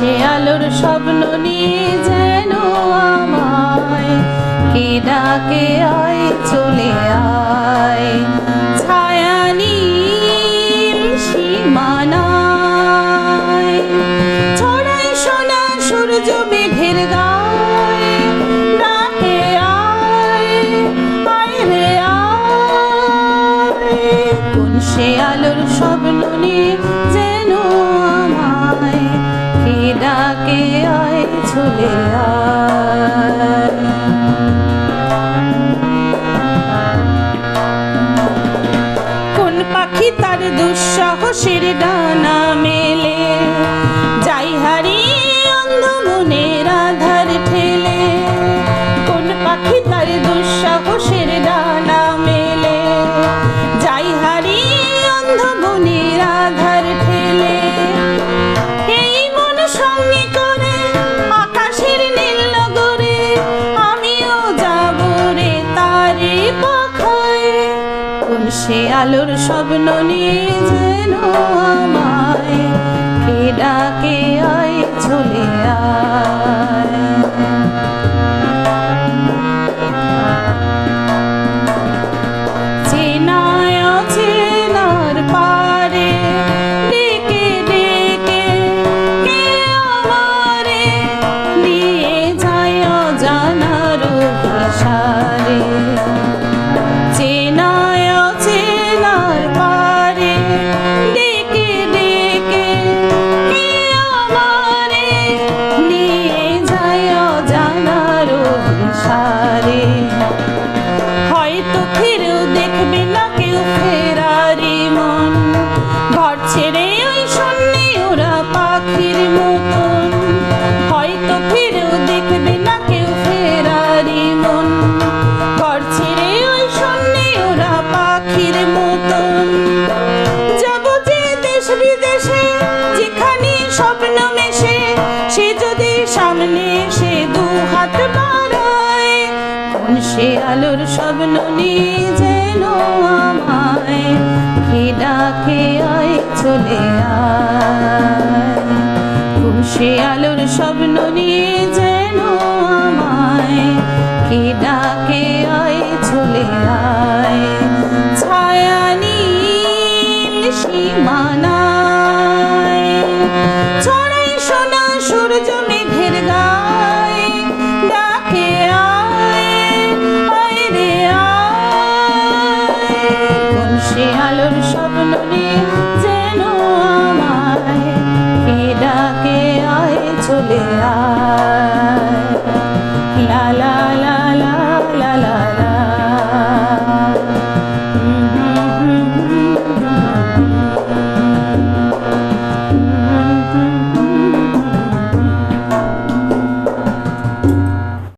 সে আলোর স্বপ্ন নিয়ে যেন আমায় কে ডাকে আয় চলে আয় ছায়া নীল সীমানায় ছড়াই সোনা সূর্য মেঘের গায়ে ডাকে আয় আয় রে আয় কোন সে আলোর স্বপ্ন নিয়ে যেন আমায় কে ডাকে আয় চলে আয় কোন পাখি তার দুঃসাহসের ডানা মেলে যাই হারিয়ে অন্ধ মনের আধার ঠেলে কোন পাখি তার দুঃসাহসের ডানা মেলে যাই হারিয়ে অন্ধ মনের আধার ঠেলে এই মন সঙ্গে করে আকাশের নীল নগরে আমিও যাব রে তারে পাখায় কোন সে আলোর স্বপ্ন নিয়ে যেন আমায় কে ডাকে আয় চলে আয় চেনায় অচেনার পারে ডেকে ডেকে কে আমারে নিয়ে যায় অজানার অভিসারে চেনায় অচেনার পারে ডেকে ডেকে কে আমারে নিয়ে যায় অজানার অভিসারে হয়তো ফিরেও দেখবে না কেউ ফেরারি মন ঘর ছেড়ে ওই শূন্যে ওরা পাখির মতন হয়তো ফিরেও দেখবে না কেউ ফেরারি মন ঘর ছেড়ে ওই শূন্যে ওরা পাখির মতন যাব যে দেশ বিদেশে যেখানে স্বপ্ন মেশে সে যদি সামনে এসে দু হাত বাড়ায় কোন সে আলোর স্বপ্ন নিয়ে যেন আমায় কে ডাকে আয় চলে আয় কোন সে আলোর স্বপ্ন নিয়ে যেন আমায় কে ডাকে আয় চলে আয় ছায়া নীল সীমানায় ছড়াই সোনা সূর্য মেঘের গায়ে ডাকে আয় আয় রে আয় কোন সে আলোর স্বপ্ন নিয়ে যেন আমায় কে ডাকে আয় চলে আয়।